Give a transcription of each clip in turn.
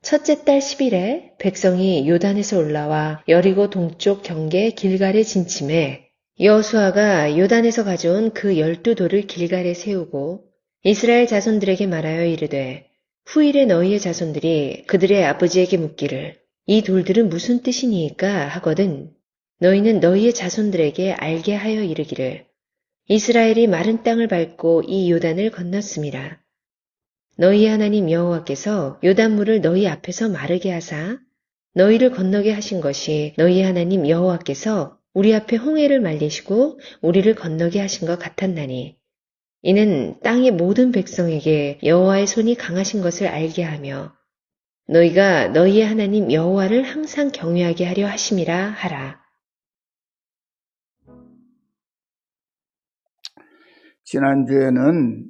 첫째 달 10일에 백성이 요단에서 올라와 여리고 동쪽 경계 길갈에 진침해 여호수아가 요단에서 가져온 그 12돌을 길갈에 세우고 이스라엘 자손들에게 말하여 이르되 후일에 너희의 자손들이 그들의 아버지에게 묻기를 이 돌들은 무슨 뜻이니이까 하거든 너희는 너희의 자손들에게 알게 하여 이르기를 이스라엘이 마른 땅을 밟고 이 요단을 건넜습니다. 너희 하나님 여호와께서 요단물을 너희 앞에서 마르게 하사 너희를 건너게 하신 것이 너희 하나님 여호와께서 우리 앞에 홍해를 말리시고 우리를 건너게 하신 것 같았나니 이는 땅의 모든 백성에게 여호와의 손이 강하신 것을 알게 하며 너희가 너희의 하나님 여호와를 항상 경외하게 하려 하심이라 하라. 지난주에는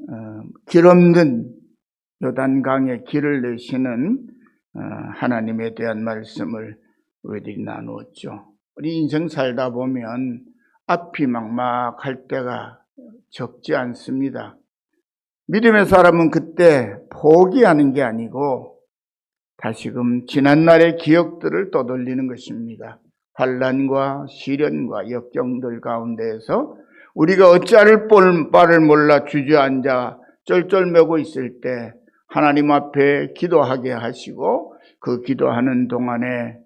길 없는 요단강에 길을 내시는 하나님에 대한 말씀을 우리들이 나누었죠. 우리 인생 살다 보면 앞이 막막할 때가 적지 않습니다. 믿음의 사람은 그때 포기하는 게 아니고 다시금 지난날의 기억들을 떠돌리는 것입니다. 환난과 시련과 역경들 가운데에서 우리가 어찌할 바를 몰라 주저앉아 쩔쩔매고 있을 때 하나님 앞에 기도하게 하시고 그 기도하는 동안에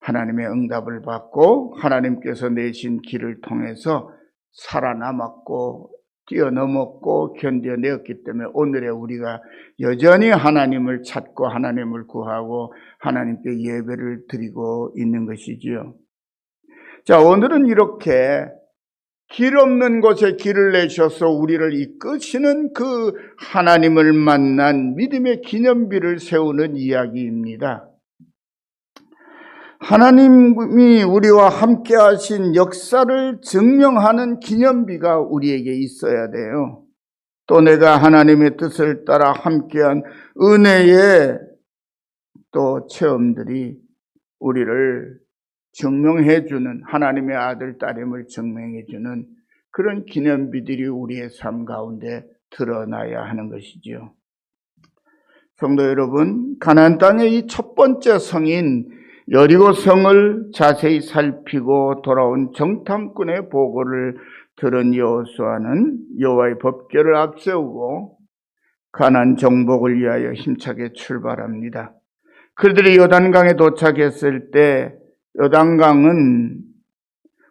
하나님의 응답을 받고 하나님께서 내신 길을 통해서 살아남았고 뛰어넘었고 견뎌내었기 때문에 오늘의 우리가 여전히 하나님을 찾고 하나님을 구하고 하나님께 예배를 드리고 있는 것이지요. 자, 오늘은 이렇게 길 없는 곳에 길을 내셔서 우리를 이끄시는 그 하나님을 만난 믿음의 기념비를 세우는 이야기입니다. 하나님이 우리와 함께 하신 역사를 증명하는 기념비가 우리에게 있어야 돼요. 또 내가 하나님의 뜻을 따라 함께한 은혜의 또 체험들이 우리를 증명해주는 하나님의 아들, 딸임을 증명해주는 그런 기념비들이 우리의 삶 가운데 드러나야 하는 것이지요. 성도 여러분, 가나안 땅의 이 첫 번째 성인 여리고 성을 자세히 살피고 돌아온 정탐꾼의 보고를 들은 여호수아는 여호와의 법궤를 앞세우고 가나안 정복을 위하여 힘차게 출발합니다. 그들이 요단강에 도착했을 때 요단강은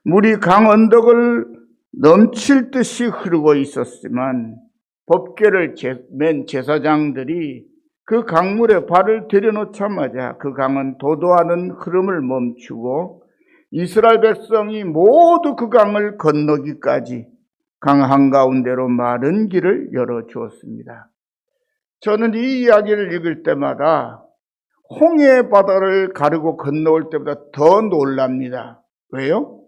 물이 강 언덕을 넘칠 듯이 흐르고 있었지만 법궤를 맨 제사장들이 그 강물에 발을 들여놓자마자 그 강은 도도하는 흐름을 멈추고 이스라엘 백성이 모두 그 강을 건너기까지 강 한가운데로 마른 길을 열어주었습니다. 저는 이 이야기를 읽을 때마다 홍해 바다를 가르고 건너올 때보다 더 놀랍니다. 왜요?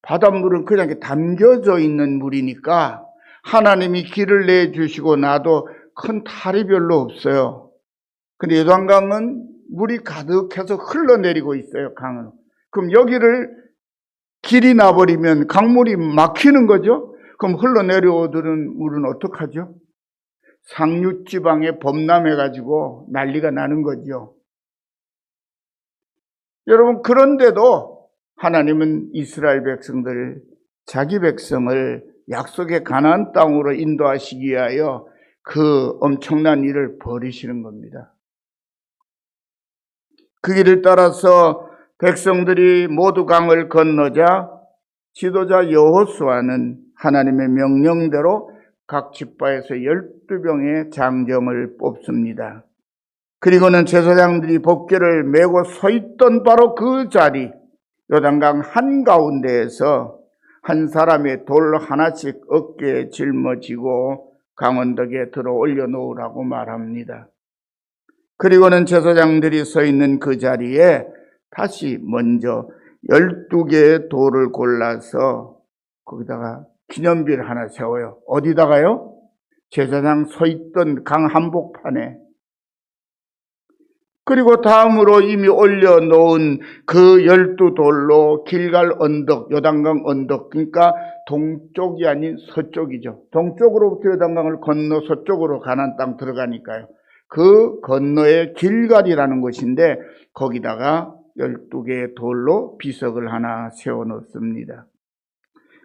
바닷물은 그냥 이렇게 담겨져 있는 물이니까 하나님이 길을 내주시고 나도 큰 탈이 별로 없어요. 근데 요단강은 물이 가득해서 흘러내리고 있어요, 강은. 그럼 여기를 길이 나버리면 강물이 막히는 거죠? 그럼 흘러내려오는 물은 어떡하죠? 상류지방에 범람해가지고 난리가 나는 거죠. 여러분, 그런데도 하나님은 이스라엘 백성들, 자기 백성을 약속의 가나안 땅으로 인도하시기 위하여 그 엄청난 일을 벌이시는 겁니다. 그 길을 따라서 백성들이 모두 강을 건너자 지도자 여호수아는 하나님의 명령대로 각 지파에서 12명의 장정을 뽑습니다. 그리고는 제사장들이 법궤를 메고 서 있던 바로 그 자리, 요단강 한가운데에서 한 사람의 돌 하나씩 어깨에 짊어지고 강언덕에 들어 올려놓으라고 말합니다. 그리고는 제사장들이 서 있는 그 자리에 다시 먼저 12개의 돌을 골라서 거기다가 기념비를 하나 세워요. 어디다가요? 제사장 서 있던 강 한복판에. 그리고 다음으로 이미 올려놓은 그 12돌로 길갈 언덕, 요단강 언덕, 그러니까 동쪽이 아닌 서쪽이죠. 동쪽으로부터 요단강을 건너 서쪽으로 가나안 땅 들어가니까요. 그 건너에 길갈이라는 곳인데 거기다가 12개의 돌로 비석을 하나 세워놓습니다.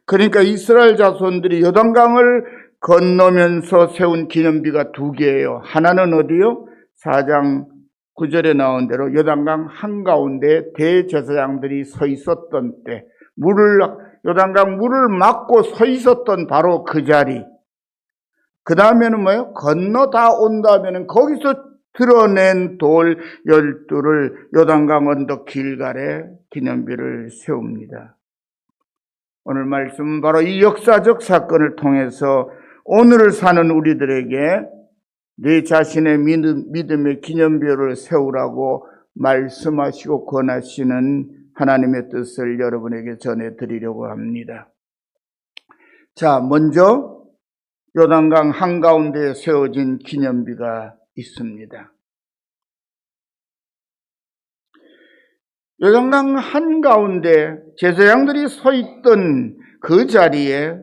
그러니까 이스라엘 자손들이 요단강을 건너면서 세운 기념비가 2개예요. 하나는 어디요? 4장 9절에 나온 대로 요단강 한가운데 대제사장들이 서 있었던 때, 요단강 물을 막고 서 있었던 바로 그 자리. 그 다음에는 뭐예요? 건너 다 온 다음에는 거기서 드러낸 돌 12를 요단강 언덕 길갈에 기념비를 세웁니다. 오늘 말씀은 바로 이 역사적 사건을 통해서 오늘을 사는 우리들에게 내 자신의 믿음의 기념비를 세우라고 말씀하시고 권하시는 하나님의 뜻을 여러분에게 전해드리려고 합니다. 자, 먼저 요단강 한가운데에 세워진 기념비가 있습니다. 요단강 한가운데 제사장들이 서 있던 그 자리에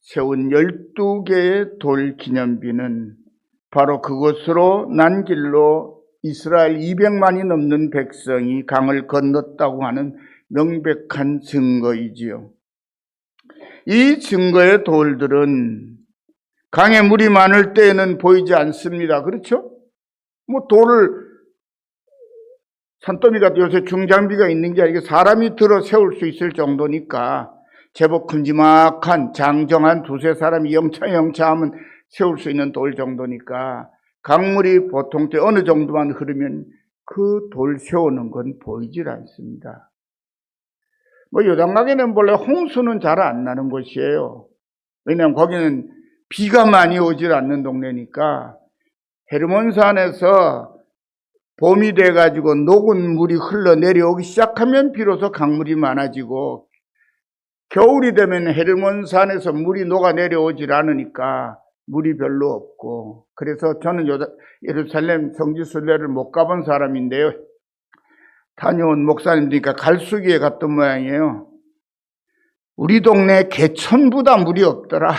세운 12개의 돌 기념비는 바로 그곳으로 난 길로 이스라엘 200만이 넘는 백성이 강을 건넜다고 하는 명백한 증거이지요. 이 증거의 돌들은 강에 물이 많을 때에는 보이지 않습니다. 그렇죠? 산더미가 요새 중장비가 있는 게 아니고 사람이 들어 세울 수 있을 정도니까 제법 큼지막한 장정한 2-3사람이 영차영차하면 세울 수 있는 돌 정도니까 강물이 보통 때 어느 정도만 흐르면 그 돌 세우는 건 보이질 않습니다. 요단강에는 원래 홍수는 잘 안 나는 곳이에요. 왜냐하면 거기는 비가 많이 오질 않는 동네니까 헤르몬산에서 봄이 돼가지고 녹은 물이 흘러내려오기 시작하면 비로소 강물이 많아지고 겨울이 되면 헤르몬산에서 물이 녹아내려오질 않으니까 물이 별로 없고 그래서 저는 예루살렘 성지순례를 못 가본 사람인데요. 다녀온 목사님들이니까 갈수기에 갔던 모양이에요. 우리 동네 개천보다 물이 없더라.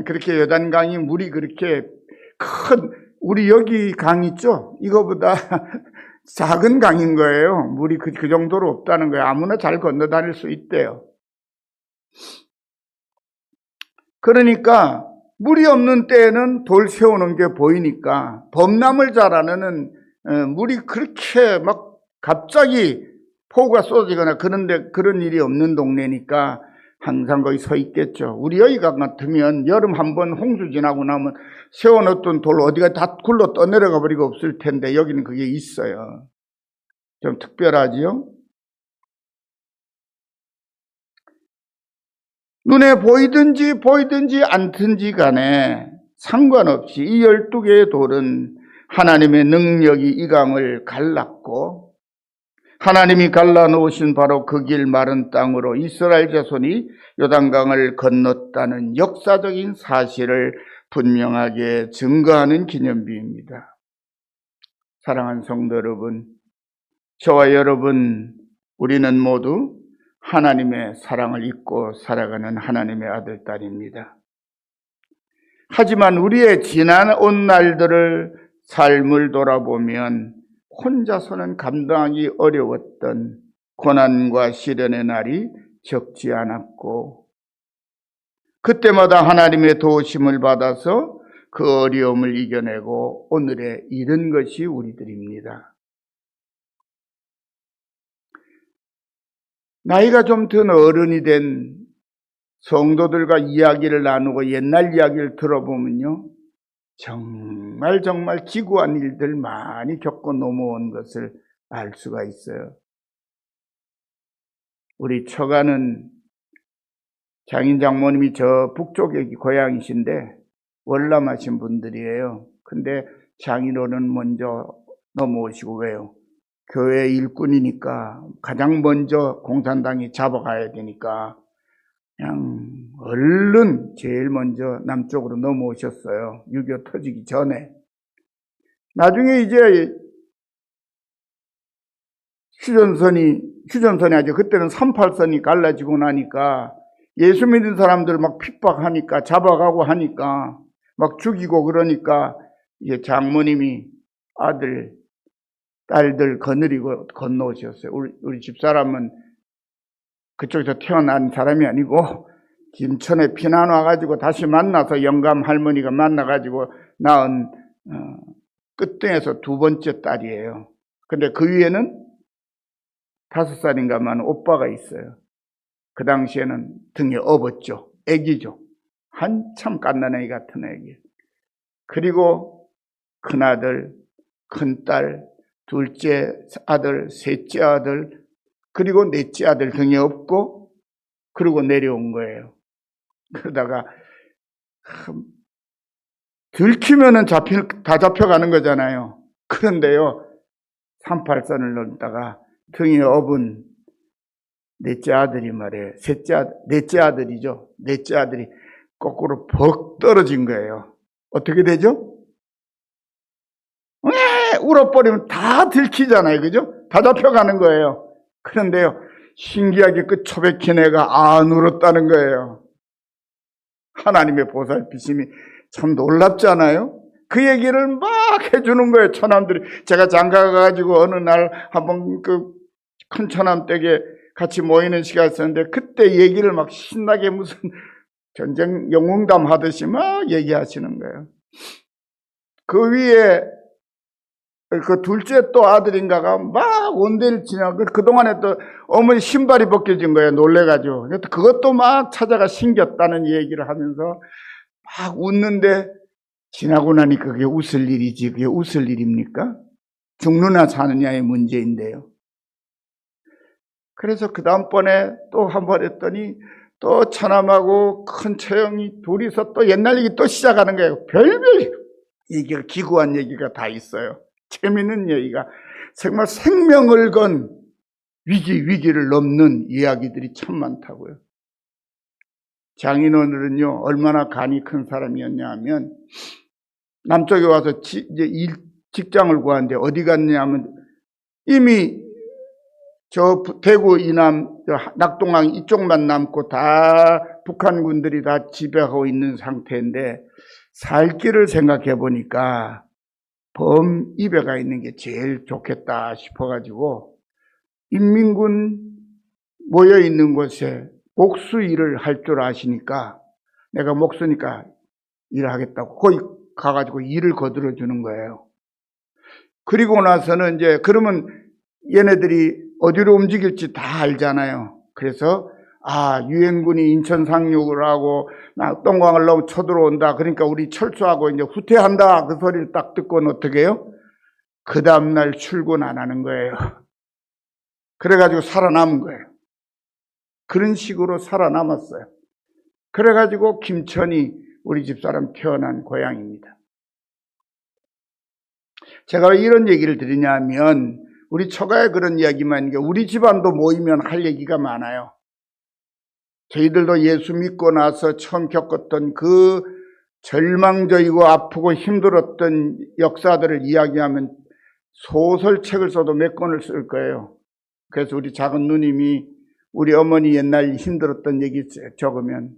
그렇게 요단강이 물이 그렇게 우리 여기 강 있죠? 이거보다 작은 강인 거예요. 물이 그 정도로 없다는 거예요. 아무나 잘 건너 다닐 수 있대요. 그러니까 물이 없는 때에는 돌 세우는 게 보이니까 범람을 잘 안 하는 물이 그렇게 막 갑자기 폭우가 쏟아지거나 그런 일이 없는 동네니까 항상 거기 서 있겠죠. 우리 여기가 같으면 여름 한번 홍수 지나고 나면 세워놓던 돌 어디가 다 굴러 떠내려가 버리고 없을 텐데 여기는 그게 있어요. 좀 특별하지요? 눈에 보이든지 않든지 간에 상관없이 이 12개의 돌은 하나님의 능력이 이 강을 갈랐고 하나님이 갈라놓으신 바로 그 길 마른 땅으로 이스라엘 자손이 요단강을 건넜다는 역사적인 사실을 분명하게 증거하는 기념비입니다. 사랑하는 성도 여러분, 저와 여러분, 우리는 모두 하나님의 사랑을 잊고 살아가는 하나님의 아들, 딸입니다. 하지만 우리의 지나온 날들을 삶을 돌아보면 혼자서는 감당하기 어려웠던 고난과 시련의 날이 적지 않았고 그때마다 하나님의 도우심을 받아서 그 어려움을 이겨내고 오늘에 이른 것이 우리들입니다. 나이가 좀 든 어른이 된 성도들과 이야기를 나누고 옛날 이야기를 들어보면요, 정말 지구한 일들 많이 겪고 넘어온 것을 알 수가 있어요. 우리 처가는 장인 장모님이 저 북쪽의 고향이신데 월남하신 분들이에요. 근데 장인어른 먼저 넘어오시고 왜요? 교회 일꾼이니까 가장 먼저 공산당이 잡아가야 되니까 그냥 얼른 제일 먼저 남쪽으로 넘어오셨어요. 6.25 터지기 전에. 나중에 이제 휴전선이 아니죠. 그때는 38선이 갈라지고 나니까 예수 믿는 사람들 막 핍박하니까 잡아가고 하니까 막 죽이고 그러니까 이제 장모님이 아들, 딸들 거느리고 건너오셨어요. 우리 집사람은 그쪽에서 태어난 사람이 아니고 김천에 피난 와가지고 다시 만나서 영감 할머니가 만나가지고 낳은 끝등에서 두 번째 딸이에요. 근데 그 위에는 5살인가만 오빠가 있어요. 그 당시에는 등에 업었죠. 애기죠. 한참 갓난아기 같은 애기. 그리고 큰아들, 큰딸, 둘째 아들, 셋째 아들, 그리고 넷째 아들 등에 업고 그러고 내려온 거예요. 그러다가 들키면은 다 잡혀가는 거잖아요. 그런데요, 38선을 넘다가 등에 업은 넷째 아들이 말이에요. 넷째 아들이죠. 넷째 아들이 거꾸로 벅 떨어진 거예요. 어떻게 되죠? 울어버리면 다 들키잖아요. 그죠? 다 잡혀가는 거예요. 그런데요, 신기하게 그 초백힌 애가 안 울었다는 거예요. 하나님의 보살피심이 참 놀랍잖아요. 그 얘기를 막 해주는 거예요. 처남들이. 제가 장가 가가지고 어느 날 한번 그 큰 처남 댁에 같이 모이는 시간이 있었는데 그때 얘기를 막 신나게 무슨 전쟁 영웅담 하듯이 막 얘기하시는 거예요. 그 위에 그 둘째 또 아들인가가 막 온데를 지나고 그동안에 또 어머니 신발이 벗겨진 거예요. 놀래가지고. 그것도 막 찾아가 신겼다는 얘기를 하면서 막 웃는데 지나고 나니 그게 웃을 일이지 그게 웃을 일입니까? 죽느냐 사느냐의 문제인데요. 그래서 그 다음번에 또 한 번 했더니 또 처남하고 큰 처형이 둘이서 또 옛날 얘기 또 시작하는 거예요. 별별 얘기가 기구한 얘기가 다 있어요. 재미있는 얘기가 정말 생명을 건 위기를 넘는 이야기들이 참 많다고요. 장인어른은요 얼마나 간이 큰 사람이었냐 하면 남쪽에 와서 이제 직장을 구하는데 어디 갔냐면 이미 저 대구 이남 낙동강 이쪽만 남고 다 북한군들이 다 지배하고 있는 상태인데 살 길을 생각해 보니까 범 입에 가 있는 게 제일 좋겠다 싶어가지고 인민군 모여 있는 곳에 목수 일을 할 줄 아시니까 내가 목수니까 일을 하겠다고 거기 가가지고 일을 거들어 주는 거예요. 그리고 나서는 이제 그러면 얘네들이 어디로 움직일지 다 알잖아요. 그래서 유엔군이 인천 상륙을 하고 낙동강을 너무 쳐들어온다. 그러니까 우리 철수하고 이제 후퇴한다. 그 소리를 딱 듣고는 어떻게 해요? 그 다음날 출근 안 하는 거예요. 그래가지고 살아남은 거예요. 그런 식으로 살아남았어요. 그래가지고 김천이 우리 집사람 태어난 고향입니다. 제가 왜 이런 얘기를 드리냐면 우리 처가에 그런 이야기만 있는 게 우리 집안도 모이면 할 얘기가 많아요. 저희들도 예수 믿고 나서 처음 겪었던 그 절망적이고 아프고 힘들었던 역사들을 이야기하면 소설책을 써도 몇 권을 쓸 거예요. 그래서 우리 작은 누님이 우리 어머니 옛날 힘들었던 얘기 적으면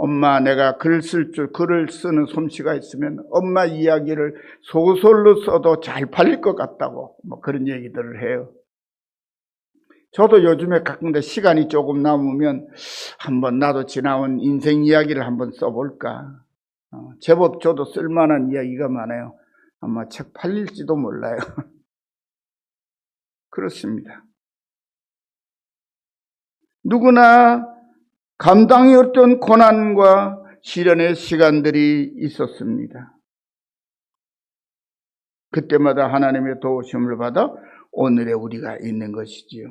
엄마 내가 글을 쓰는 솜씨가 있으면 엄마 이야기를 소설로 써도 잘 팔릴 것 같다고 뭐 그런 얘기들을 해요. 저도 요즘에 가끔데 시간이 조금 남으면 한번 나도 지나온 인생 이야기를 한번 써볼까. 제법 저도 쓸만한 이야기가 많아요. 아마 책 팔릴지도 몰라요. 그렇습니다. 누구나 감당이 어떤 고난과 시련의 시간들이 있었습니다. 그때마다 하나님의 도우심을 받아 오늘의 우리가 있는 것이지요.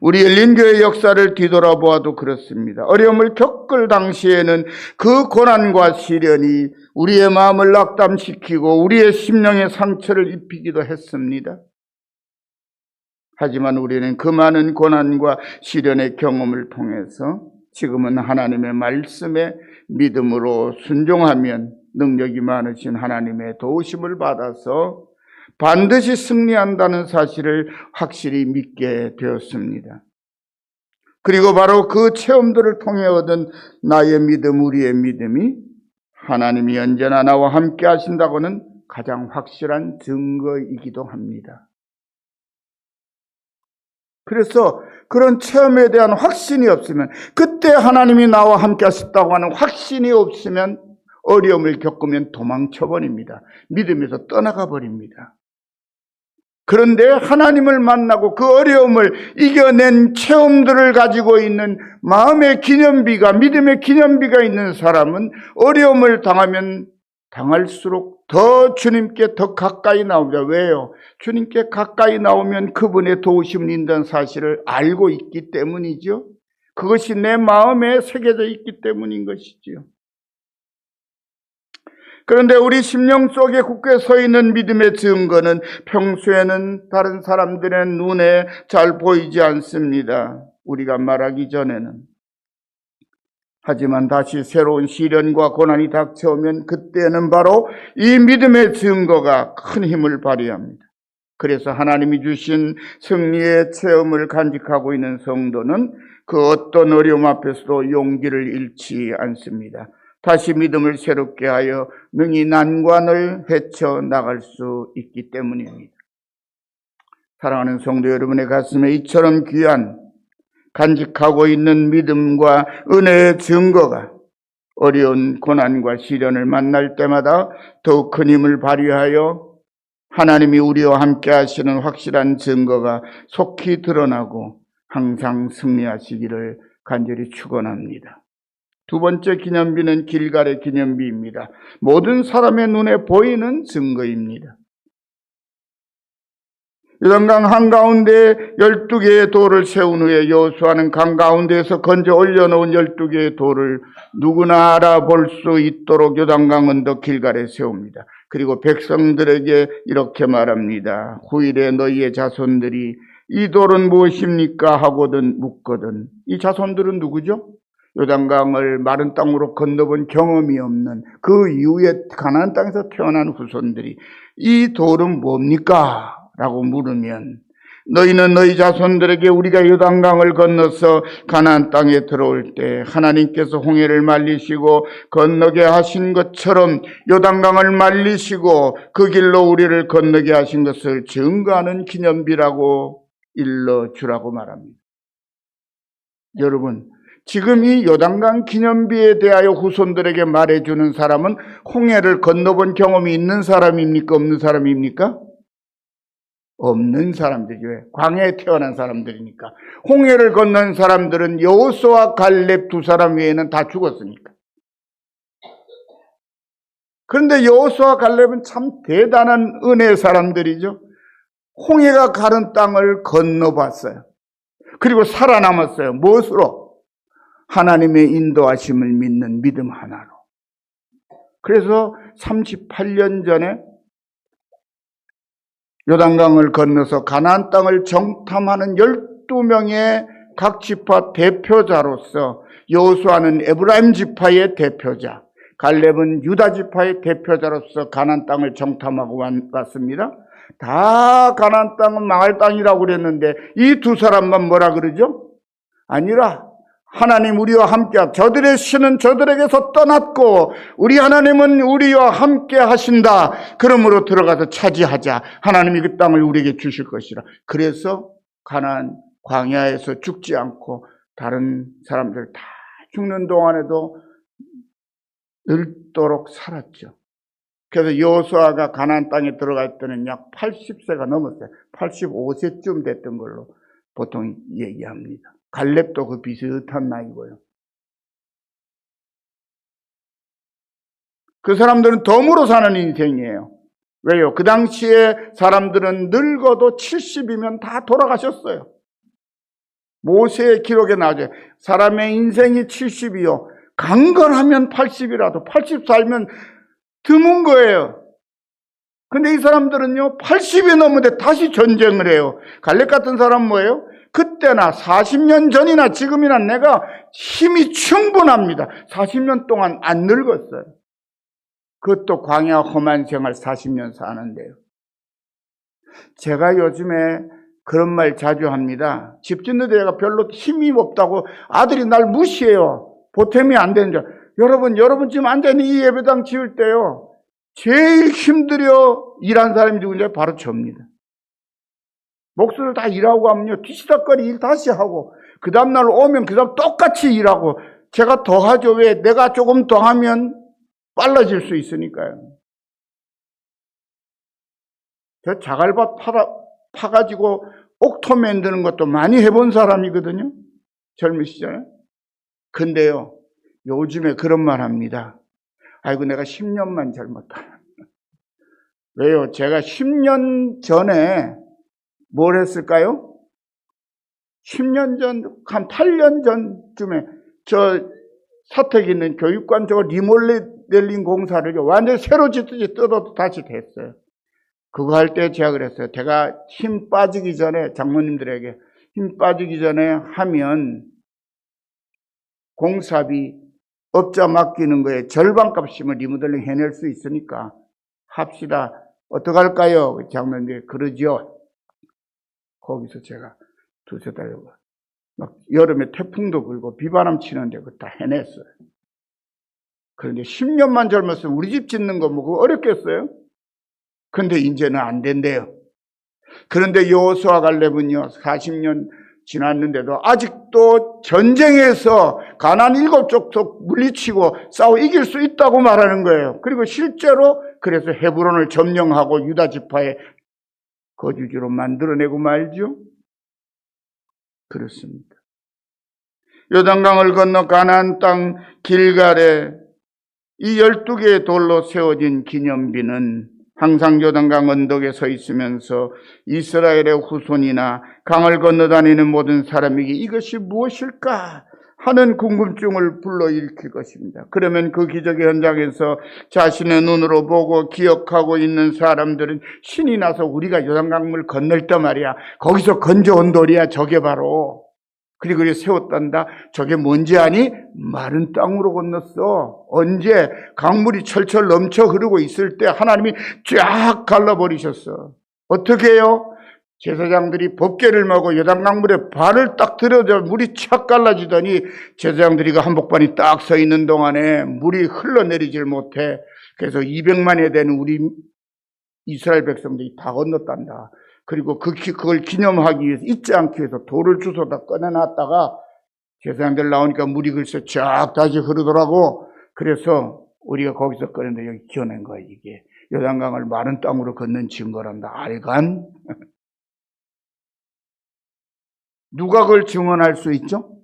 우리 열린교회 역사를 뒤돌아보아도 그렇습니다. 어려움을 겪을 당시에는 그 고난과 시련이 우리의 마음을 낙담시키고 우리의 심령에 상처를 입히기도 했습니다. 하지만 우리는 그 많은 고난과 시련의 경험을 통해서 지금은 하나님의 말씀에 믿음으로 순종하면 능력이 많으신 하나님의 도우심을 받아서 반드시 승리한다는 사실을 확실히 믿게 되었습니다. 그리고 바로 그 체험들을 통해 얻은 나의 믿음, 우리의 믿음이 하나님이 언제나 나와 함께 하신다고는 가장 확실한 증거이기도 합니다. 그래서 그런 체험에 대한 확신이 없으면, 그때 하나님이 나와 함께 하셨다고 하는 확신이 없으면 어려움을 겪으면 도망쳐버립니다. 믿음에서 떠나가 버립니다. 그런데 하나님을 만나고 그 어려움을 이겨낸 체험들을 가지고 있는 마음의 기념비가, 믿음의 기념비가 있는 사람은 어려움을 당하면 당할수록 더 주님께 더 가까이 나옵니다. 왜요? 주님께 가까이 나오면 그분의 도우심을 인다는 사실을 알고 있기 때문이죠. 그것이 내 마음에 새겨져 있기 때문인 것이지요. 그런데 우리 심령 속에 굳게 서 있는 믿음의 증거는 평소에는 다른 사람들의 눈에 잘 보이지 않습니다. 우리가 말하기 전에는. 하지만 다시 새로운 시련과 고난이 닥쳐오면 그때는 바로 이 믿음의 증거가 큰 힘을 발휘합니다. 그래서 하나님이 주신 승리의 체험을 간직하고 있는 성도는 그 어떤 어려움 앞에서도 용기를 잃지 않습니다. 다시 믿음을 새롭게 하여 능히 난관을 헤쳐나갈 수 있기 때문입니다. 사랑하는 성도 여러분의 가슴에 이처럼 귀한 간직하고 있는 믿음과 은혜의 증거가 어려운 고난과 시련을 만날 때마다 더욱 큰 힘을 발휘하여 하나님이 우리와 함께 하시는 확실한 증거가 속히 드러나고 항상 승리하시기를 간절히 축원합니다. 두 번째 기념비는 길갈의 기념비입니다. 모든 사람의 눈에 보이는 증거입니다. 요단강 한가운데 12개의 돌을 세운 후에 여호수아는 강 가운데에서 건져 올려놓은 12개의 돌을 누구나 알아볼 수 있도록 요단강 언덕 길갈에 세웁니다. 그리고 백성들에게 이렇게 말합니다. 후일에 너희의 자손들이 이 돌은 무엇입니까? 하고든 묻거든. 이 자손들은 누구죠? 요단강을 마른 땅으로 건너본 경험이 없는 그 이후에 가나안 땅에서 태어난 후손들이 이 돌은 뭡니까? 라고 물으면 너희는 너희 자손들에게 우리가 요단강을 건너서 가나안 땅에 들어올 때 하나님께서 홍해를 말리시고 건너게 하신 것처럼 요단강을 말리시고 그 길로 우리를 건너게 하신 것을 증거하는 기념비라고 일러주라고 말합니다. 여러분, 지금 이 요단강 기념비에 대하여 후손들에게 말해주는 사람은 홍해를 건너본 경험이 있는 사람입니까? 없는 사람입니까? 없는 사람들이죠. 왜? 광야에 태어난 사람들이니까. 홍해를 건넌 사람들은 여호수아와 갈렙 두 사람 외에는 다 죽었으니까. 그런데 여호수아와 갈렙은 참 대단한 은혜의 사람들이죠. 홍해가 가른 땅을 건너봤어요. 그리고 살아남았어요. 무엇으로? 하나님의 인도하심을 믿는 믿음 하나로. 그래서 38년 전에 요단강을 건너서 가나안 땅을 정탐하는 12명의 각 지파 대표자로서 여호수아는 에브라임 지파의 대표자, 갈렙은 유다 지파의 대표자로서 가나안 땅을 정탐하고 왔습니다. 다 가나안 땅은 망할 땅이라고 그랬는데 이 두 사람만 뭐라 그러죠? 아니라 하나님 우리와 함께 저들의 신은 저들에게서 떠났고 우리 하나님은 우리와 함께 하신다. 그러므로 들어가서 차지하자. 하나님이 그 땅을 우리에게 주실 것이라. 그래서 가나안 광야에서 죽지 않고 다른 사람들 다 죽는 동안에도 늙도록 살았죠. 그래서 여호수아가 가나안 땅에 들어갈 때는 약 80세가 넘었어요. 85세쯤 됐던 걸로 보통 얘기합니다. 갈렙도 그 비슷한 나이고요. 그 사람들은 덤으로 사는 인생이에요. 왜요? 그 당시에 사람들은 늙어도 70이면 다 돌아가셨어요. 모세의 기록에 나오죠. 사람의 인생이 70이요. 강건하면 80이라도 80 살면 드문 거예요. 근데 이 사람들은요, 80이 넘는데 다시 전쟁을 해요. 갈렙 같은 사람은 뭐예요? 그때나 40년 전이나 지금이나 내가 힘이 충분합니다. 40년 동안 안 늙었어요. 그것도 광야 험한 생활 40년 사는데요. 제가 요즘에 그런 말 자주 합니다. 집 짓는 데가 별로 힘이 없다고 아들이 날 무시해요. 보탬이 안 되는 줄. 여러분 지금 완전히 이 예배당 지을 때요, 제일 힘들어 일한 사람이 누구냐? 바로 접니다. 목수를 다 일하고 가면요, 뒤시다거리 일 다시 하고, 그 다음날 오면 그 다음 똑같이 일하고, 제가 더 하죠. 왜? 내가 조금 더 하면 빨라질 수 있으니까요. 저 자갈밭 파가지고 옥토 만드는 것도 많이 해본 사람이거든요. 젊은 시절에. 근데요, 요즘에 그런 말 합니다. 아이고, 내가 10년만 젊었다. 왜요? 제가 10년 전에 뭘 했을까요? 10년 전, 한 8년 전쯤에 저 사택에 있는 교육관 저 리모델링 공사를 완전히 새로 짓듯이 뜯어도 다시 됐어요. 그거 할 때 제가 그랬어요. 제가 힘 빠지기 전에, 장모님들에게 힘 빠지기 전에 하면 공사비 업자 맡기는 거에 절반값이면 리모델링 해낼 수 있으니까 합시다. 어떡할까요? 장모님들이 그러죠. 거기서 제가 두세 달 막 여름에 태풍도 불고 비바람 치는데 그거 다 해냈어요. 그런데 10년만 젊었으면 우리 집 짓는 거 뭐 그거 어렵겠어요? 근데 이제는 안 된대요. 그런데 여호수아 갈렙은요, 40년 지났는데도 아직도 전쟁에서 가나안 7족속 물리치고 싸워 이길 수 있다고 말하는 거예요. 그리고 실제로 그래서 헤브론을 점령하고 유다 지파의 거주지로 만들어내고 말죠. 그렇습니다. 요단강을 건너 가나안 땅 길갈에 이 12개의 돌로 세워진 기념비는 항상 요단강 언덕에 서 있으면서 이스라엘의 후손이나 강을 건너다니는 모든 사람에게 이것이 무엇일까 하는 궁금증을 불러일으킬 것입니다. 그러면 그 기적의 현장에서 자신의 눈으로 보고 기억하고 있는 사람들은 신이 나서 우리가 요단강을 건널 때 말이야, 거기서 건져온 돌이야 저게 바로. 그리고 세웠단다. 저게 뭔지 아니? 마른 땅으로 건넜어. 언제? 강물이 철철 넘쳐 흐르고 있을 때 하나님이 쫙 갈라버리셨어. 어떻게 해요? 제사장들이 법궤를 메고 요단강물에 발을 딱 들여서 물이 착 갈라지더니 제사장들이 그 한복판이 딱 서 있는 동안에 물이 흘러내리질 못해. 그래서 200만에 되는 우리 이스라엘 백성들이 다 건넜단다. 그리고 그걸 기념하기 위해서, 잊지 않기 위해서 돌을 주워다 꺼내놨다가 제사장들 나오니까 물이 글쎄 쫙 다시 흐르더라고. 그래서 우리가 거기서 꺼낸다 여기 기어낸 거야. 이게 요단강을 마른 땅으로 걷는 증거란다. 알간? 누가 그걸 증언할 수 있죠?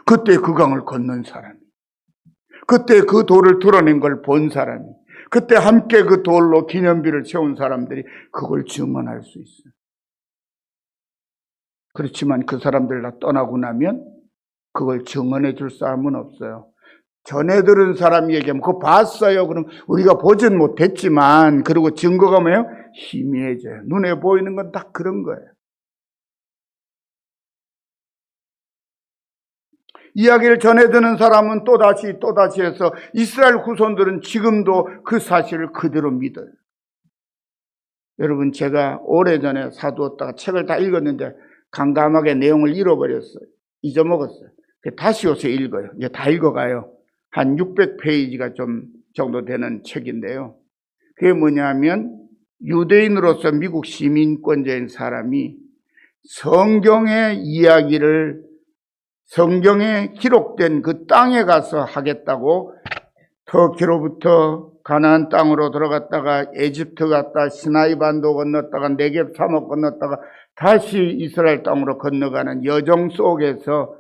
그때 그 강을 건넌 사람이, 그때 그 돌을 드러낸 걸 본 사람이, 그때 함께 그 돌로 기념비를 세운 사람들이 그걸 증언할 수 있어요. 그렇지만 그 사람들 다 떠나고 나면 그걸 증언해 줄 사람은 없어요. 전해 들은 사람이 얘기하면 그거 봤어요. 그럼 우리가 보진 못했지만, 그리고 증거가 뭐예요? 희미해져요. 눈에 보이는 건 다 그런 거예요. 이야기를 전해 듣는 사람은 또다시 해서 이스라엘 후손들은 지금도 그 사실을 그대로 믿어요. 여러분, 제가 오래전에 사두었다가 책을 다 읽었는데 감감하게 내용을 잃어버렸어요. 잊어먹었어요. 다시 요새 읽어요. 이제 다 읽어가요. 한 600페이지가 좀 정도 되는 책인데요. 그게 뭐냐면 유대인으로서 미국 시민권자인 사람이 성경의 이야기를 성경에 기록된 그 땅에 가서 하겠다고 터키로부터 가나안 땅으로 들어갔다가 에집트 갔다 시나이 반도 건넜다가 네겝 사막 건넜다가 다시 이스라엘 땅으로 건너가는 여정 속에서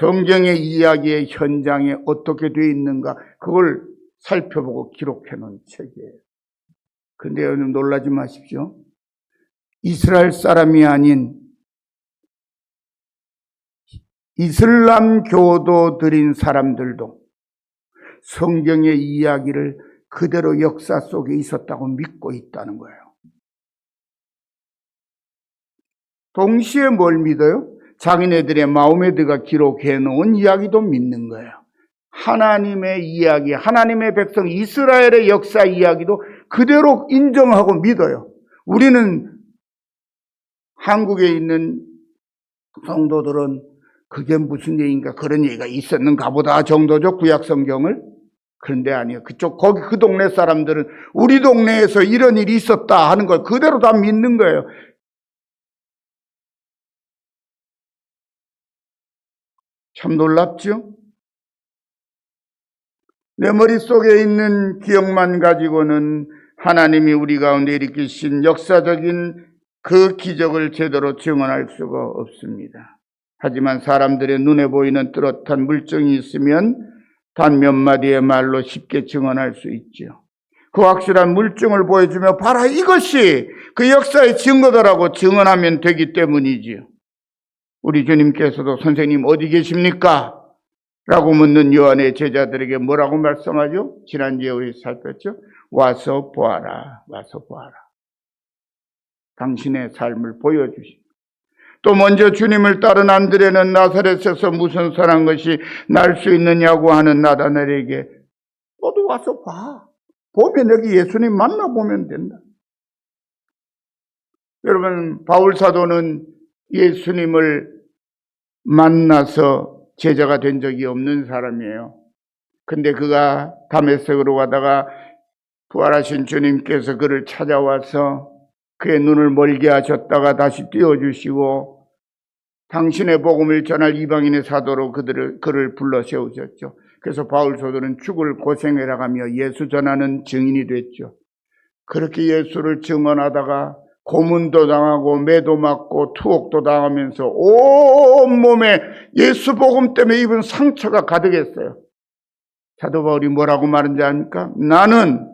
성경의 이야기의 현장에 어떻게 되어 있는가 그걸 살펴보고 기록해 놓은 책이에요. 근데 여러분 놀라지 마십시오. 이스라엘 사람이 아닌 이슬람 교도들인 사람들도 성경의 이야기를 그대로 역사 속에 있었다고 믿고 있다는 거예요. 동시에 뭘 믿어요? 자기네들의 마호메드가 기록해 놓은 이야기도 믿는 거예요. 하나님의 이야기, 하나님의 백성 이스라엘의 역사 이야기도 그대로 인정하고 믿어요. 우리는 한국에 있는 성도들은 그게 무슨 얘기인가, 그런 얘기가 있었는가 보다 정도죠. 구약 성경을. 그런데 아니에요. 거기 그 동네 사람들은 우리 동네에서 이런 일이 있었다 하는 걸 그대로 다 믿는 거예요. 참 놀랍죠? 내 머릿속에 있는 기억만 가지고는 하나님이 우리 가운데 일으키신 역사적인 그 기적을 제대로 증언할 수가 없습니다. 하지만 사람들의 눈에 보이는 뚜렷한 물증이 있으면 단 몇 마디의 말로 쉽게 증언할 수 있죠. 그 확실한 물증을 보여주며 봐라, 이것이 그 역사의 증거다라고 증언하면 되기 때문이지요. 우리 주님께서도 선생님 어디 계십니까? 라고 묻는 요한의 제자들에게 뭐라고 말씀하죠? 지난주에 우리 살폈죠? 와서 보아라, 와서 보아라. 당신의 삶을 보여주십니다. 또 먼저 주님을 따른 안드레는 나사렛에서 무슨 선한 것이 날 수 있느냐고 하는 나다나엘에게 너도 와서 봐. 보면 여기 예수님 만나보면 된다. 여러분, 바울 사도는 예수님을 만나서 제자가 된 적이 없는 사람이에요. 근데 그가 다메섹으로 가다가 부활하신 주님께서 그를 찾아와서 그의 눈을 멀게 하셨다가 다시 띄워주시고 당신의 복음을 전할 이방인의 사도로 그를 불러 세우셨죠. 그래서 바울 사도는 죽을 고생을 해가며 예수 전하는 증인이 됐죠. 그렇게 예수를 증언하다가 고문도 당하고 매도 맞고 투옥도 당하면서 온몸에 예수 복음 때문에 입은 상처가 가득했어요. 사도 바울이 뭐라고 말하는지 아닙니까? 나는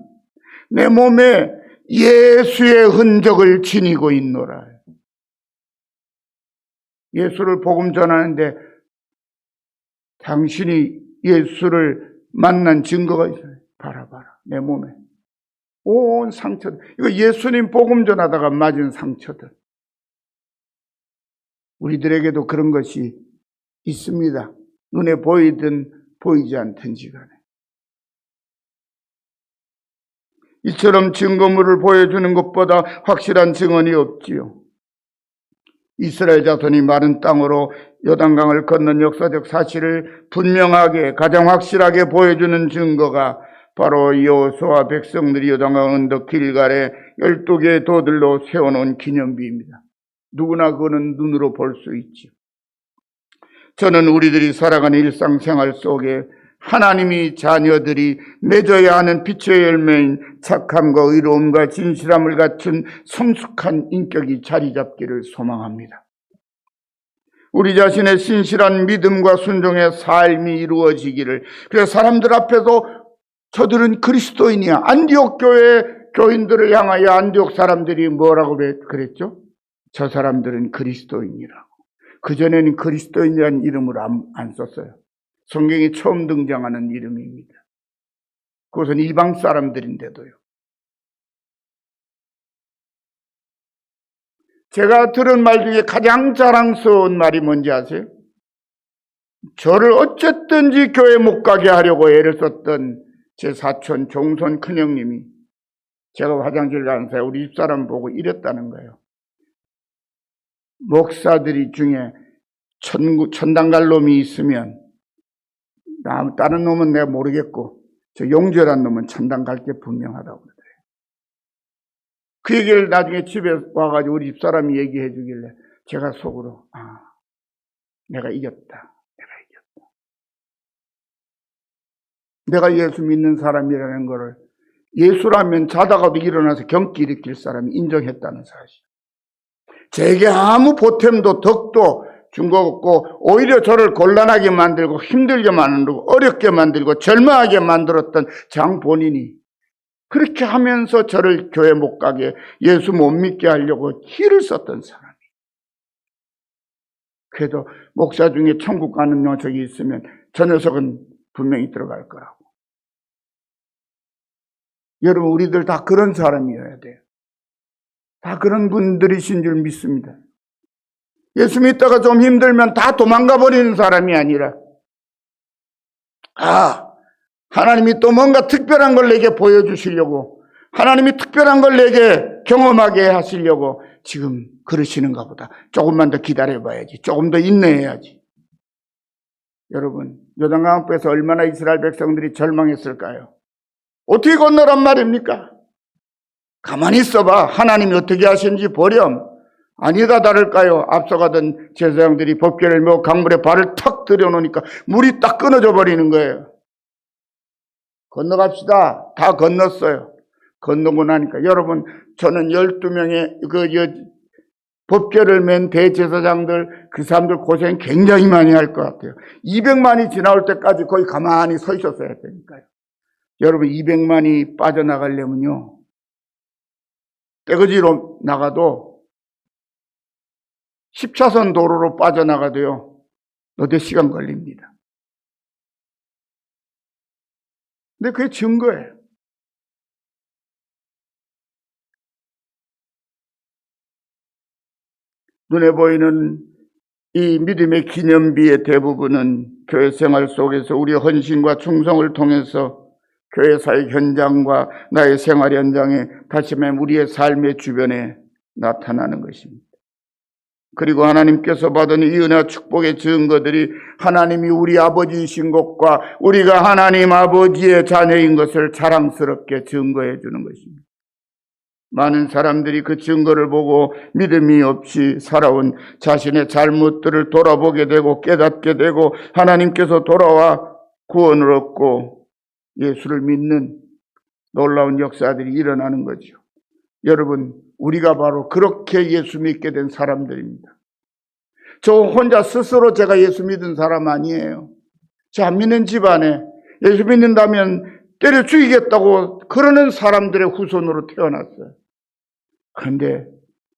내 몸에 예수의 흔적을 지니고 있노라. 예수를 복음 전하는데 당신이 예수를 만난 증거가 있어요. 봐라 내 몸에 온 상처들. 이거 예수님 복음 전하다가 맞은 상처들. 우리들에게도 그런 것이 있습니다. 눈에 보이든 보이지 않든지 간에. 이처럼 증거물을 보여주는 것보다 확실한 증언이 없지요. 이스라엘 자손이 마른 땅으로 요단강을 건넌 역사적 사실을 분명하게 가장 확실하게 보여주는 증거가 바로 여호수아와 백성들이 요단강 언덕 길갈에 12개의 도들로 세워놓은 기념비입니다. 누구나 그거는 눈으로 볼 수 있죠. 저는 우리들이 살아가는 일상생활 속에 하나님이 자녀들이 맺어야 하는 빛의 열매인 착함과 의로움과 진실함을 갖춘 성숙한 인격이 자리 잡기를 소망합니다. 우리 자신의 신실한 믿음과 순종의 삶이 이루어지기를. 그래서 사람들 앞에서 저들은 그리스도인이야. 안디옥 교회 교인들을 향하여 안디옥 사람들이 뭐라고 그랬죠? 저 사람들은 그리스도인이라고. 그전에는 그리스도인이라는 이름을 안 썼어요. 성경이 처음 등장하는 이름입니다. 그것은 이방 사람들인데도요. 제가 들은 말 중에 가장 자랑스러운 말이 뭔지 아세요? 저를 어쨌든지 교회 못 가게 하려고 애를 썼던 제 사촌 종손 큰형님이 제가 화장실 가는 사이 우리 집사람 보고 이랬다는 거예요. 목사들이 중에 천당 갈 놈이 있으면 다른 놈은 내가 모르겠고 저 용절한 놈은 천당 갈 게 분명하다고 그러더래요. 그 얘기를 나중에 집에 와가지고 우리 집사람이 얘기해 주길래 제가 속으로 내가 이겼다. 내가 예수 믿는 사람이라는 거를 예수라면 자다가도 일어나서 경기 일으킬 사람이 인정했다는 사실. 제게 아무 보탬도 덕도 준 거 없고 오히려 저를 곤란하게 만들고 힘들게 만들고 어렵게 만들고 절망하게 만들었던 장 본인이 그렇게 하면서 저를 교회 못 가게 예수 못 믿게 하려고 길을 썼던 사람이. 그래도 목사 중에 천국 가는 녀석이 있으면 저 녀석은 분명히 들어갈 거라고. 여러분 우리들 다 그런 사람이어야 돼요. 다 그런 분들이신 줄 믿습니다. 예수 믿다가 좀 힘들면 다 도망가 버리는 사람이 아니라 하나님이 또 뭔가 특별한 걸 내게 보여주시려고 하나님이 특별한 걸 내게 경험하게 하시려고 지금 그러시는가 보다. 조금만 더 기다려봐야지. 조금 더 인내해야지. 여러분, 요단강 앞에서 얼마나 이스라엘 백성들이 절망했을까요? 어떻게 건너란 말입니까? 가만히 있어봐. 하나님이 어떻게 하시는지 보렴. 아니다 다를까요? 앞서가던 제사장들이 법궤를 메고 강물에 발을 탁 들여놓으니까 물이 딱 끊어져 버리는 거예요. 건너갑시다. 다 건넜어요. 건너고 나니까 여러분, 저는 12명의 법궤를 맨 대제사장들, 그 사람들 고생 굉장히 많이 할 것 같아요. 200만이 지나올 때까지 거의 가만히 서 있었어야 되니까요. 여러분, 200만이 빠져나가려면요, 떼거지로 나가도 10차선 도로로 빠져나가도요, 너댓 시간 걸립니다. 근데 그게 증거예요. 눈에 보이는 이 믿음의 기념비의 대부분은 교회 생활 속에서 우리의 헌신과 충성을 통해서 교회 사역 현장과 나의 생활 현장에 다시 말하면 우리의 삶의 주변에 나타나는 것입니다. 그리고 하나님께서 받은 이 은혜와 축복의 증거들이 하나님이 우리 아버지이신 것과 우리가 하나님 아버지의 자녀인 것을 자랑스럽게 증거해 주는 것입니다. 많은 사람들이 그 증거를 보고 믿음이 없이 살아온 자신의 잘못들을 돌아보게 되고 깨닫게 되고 하나님께서 돌아와 구원을 얻고 예수를 믿는 놀라운 역사들이 일어나는 거죠. 여러분, 우리가 바로 그렇게 예수 믿게 된 사람들입니다. 저 혼자 스스로 제가 예수 믿은 사람 아니에요. 저 안 믿는 집안에 예수 믿는다면 때려 죽이겠다고 그러는 사람들의 후손으로 태어났어요. 그런데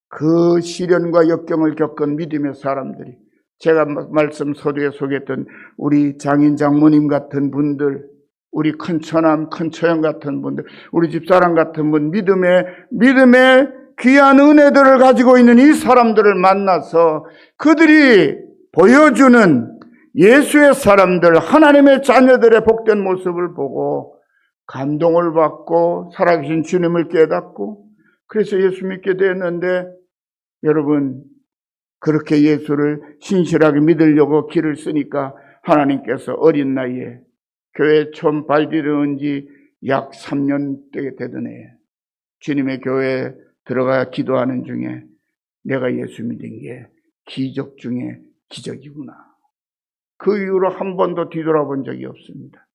그 시련과 역경을 겪은 믿음의 사람들이, 제가 말씀 서두에 소개했던 우리 장인 장모님 같은 분들, 우리 큰처남 큰처형 같은 분들, 우리 집사람 같은 분, 믿음의 귀한 은혜들을 가지고 있는 이 사람들을 만나서 그들이 보여주는 예수의 사람들, 하나님의 자녀들의 복된 모습을 보고 감동을 받고 살아계신 주님을 깨닫고 그래서 예수 믿게 되었는데, 여러분, 그렇게 예수를 신실하게 믿으려고 길을 쓰니까 하나님께서 어린 나이에 교회에 처음 발디뎌온 지 약 3년 되던 해에 주님의 교회에 들어가 기도하는 중에 내가 예수 믿은 게 기적 중에 기적이구나. 그 이후로 한 번도 뒤돌아본 적이 없습니다.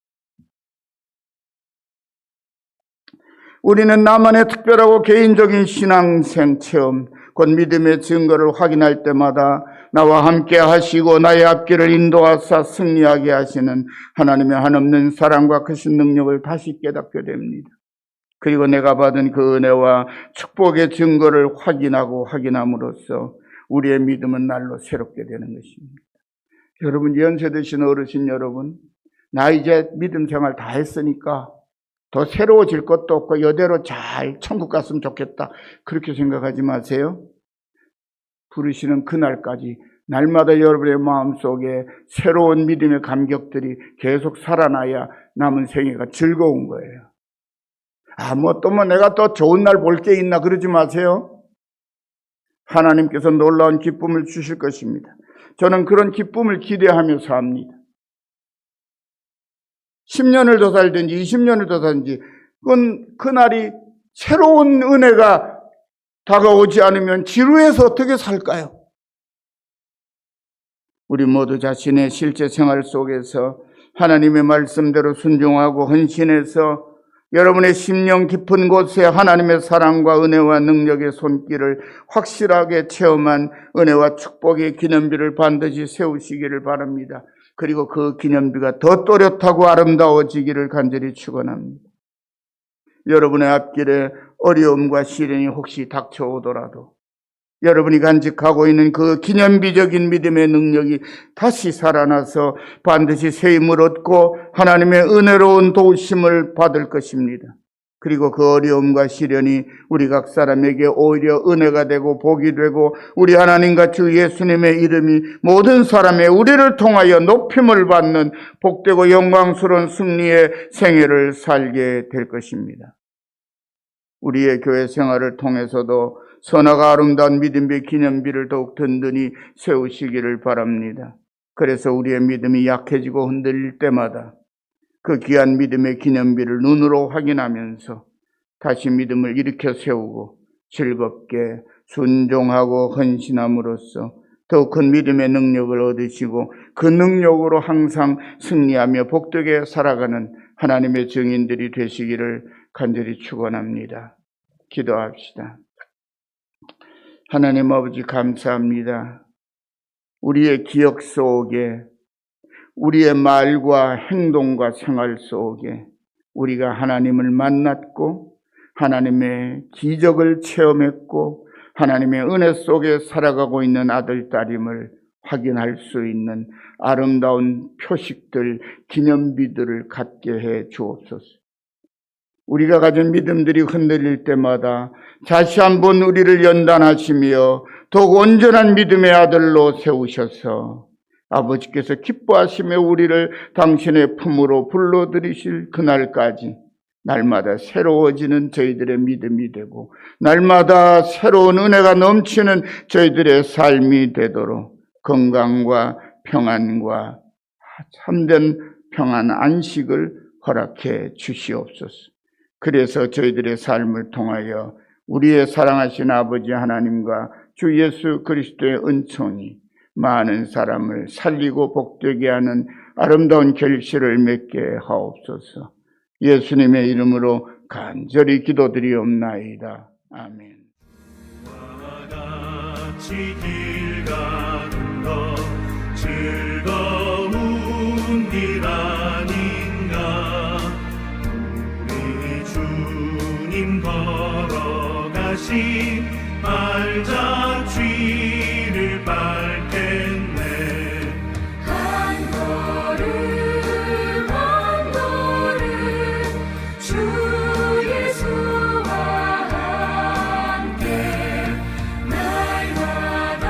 우리는 나만의 특별하고 개인적인 신앙생 체험, 곧 믿음의 증거를 확인할 때마다 나와 함께 하시고 나의 앞길을 인도하사 승리하게 하시는 하나님의 한없는 사랑과 크신 능력을 다시 깨닫게 됩니다. 그리고 내가 받은 그 은혜와 축복의 증거를 확인함으로써 우리의 믿음은 날로 새롭게 되는 것입니다. 여러분, 연세 드신 어르신 여러분, 나 이제 믿음 생활 다 했으니까 더 새로워질 것도 없고 이대로 잘 천국 갔으면 좋겠다, 그렇게 생각하지 마세요. 부르시는 그날까지 날마다 여러분의 마음속에 새로운 믿음의 감격들이 계속 살아나야 남은 생애가 즐거운 거예요. 내가 또 좋은 날 볼 게 있나 그러지 마세요. 하나님께서 놀라운 기쁨을 주실 것입니다. 저는 그런 기쁨을 기대하며 삽니다. 10년을 더 살든지 20년을 더 살든지 그날이 새로운 은혜가 다가오지 않으면 지루해서 어떻게 살까요? 우리 모두 자신의 실제 생활 속에서 하나님의 말씀대로 순종하고 헌신해서 여러분의 심령 깊은 곳에 하나님의 사랑과 은혜와 능력의 손길을 확실하게 체험한 은혜와 축복의 기념비를 반드시 세우시기를 바랍니다. 그리고 그 기념비가 더 또렷하고 아름다워지기를 간절히 축원합니다. 여러분의 앞길에 어려움과 시련이 혹시 닥쳐오더라도 여러분이 간직하고 있는 그 기념비적인 믿음의 능력이 다시 살아나서 반드시 새 힘을 얻고 하나님의 은혜로운 도우심을 받을 것입니다. 그리고 그 어려움과 시련이 우리 각 사람에게 오히려 은혜가 되고 복이 되고 우리 하나님과 주 예수님의 이름이 모든 사람의 우리를 통하여 높임을 받는 복되고 영광스러운 승리의 생애를 살게 될 것입니다. 우리의 교회 생활을 통해서도 선하고 아름다운 믿음의 기념비를 더욱 든든히 세우시기를 바랍니다. 그래서 우리의 믿음이 약해지고 흔들릴 때마다 그 귀한 믿음의 기념비를 눈으로 확인하면서 다시 믿음을 일으켜 세우고 즐겁게 순종하고 헌신함으로써 더 큰 믿음의 능력을 얻으시고 그 능력으로 항상 승리하며 복되게 살아가는 하나님의 증인들이 되시기를 간절히 축원합니다. 기도합시다. 하나님 아버지 감사합니다. 우리의 기억 속에, 우리의 말과 행동과 생활 속에 우리가 하나님을 만났고 하나님의 기적을 체험했고 하나님의 은혜 속에 살아가고 있는 아들, 딸임을 확인할 수 있는 아름다운 표식들, 기념비들을 갖게 해 주옵소서. 우리가 가진 믿음들이 흔들릴 때마다 다시 한번 우리를 연단하시며 더욱 온전한 믿음의 아들로 세우셔서 아버지께서 기뻐하시며 우리를 당신의 품으로 불러들이실 그날까지 날마다 새로워지는 저희들의 믿음이 되고 날마다 새로운 은혜가 넘치는 저희들의 삶이 되도록 건강과 평안과 참된 평안 안식을 허락해 주시옵소서. 그래서 저희들의 삶을 통하여 우리의 사랑하신 아버지 하나님과 주 예수 그리스도의 은총이 많은 사람을 살리고 복되게 하는 아름다운 결실을 맺게 하옵소서. 예수님의 이름으로 간절히 기도드리옵나이다. 아멘. 같이 길 가는 것 즐거운 일 아닌가. 우리 주님 걸어가신 발자취를 밟겠네. 한 걸음 한 걸음 주 예수와 함께 날마다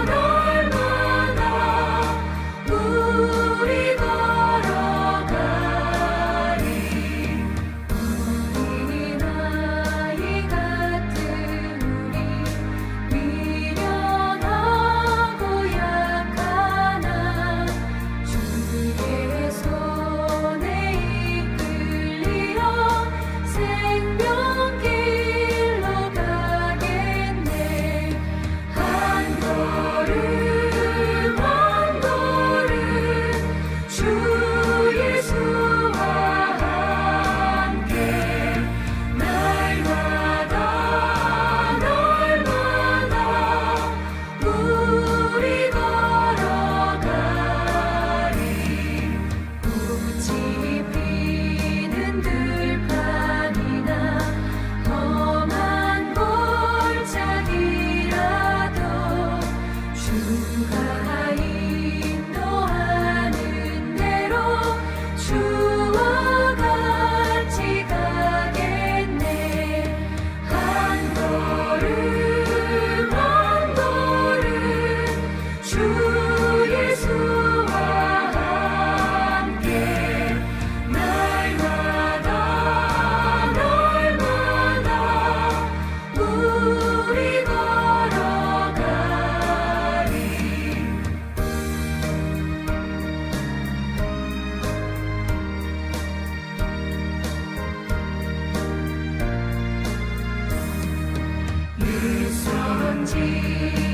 날마다 우리 걸어가리. 어린아이 같은 우리 미련하고 약하나 주의 손에 이끌리어 생명길로 가겠네. 한 걸음 한 걸음 주 예수와 함께 날마다 날마다 우리 걸어가리. 꽃이 피는 들판이나 험한 골짜기라도 주가 인도하는 대로 주와 같이 가겠네. 한 걸음 한 걸음 주 예수와 함께 날마다 날마다 우리 걸어가리. 일선지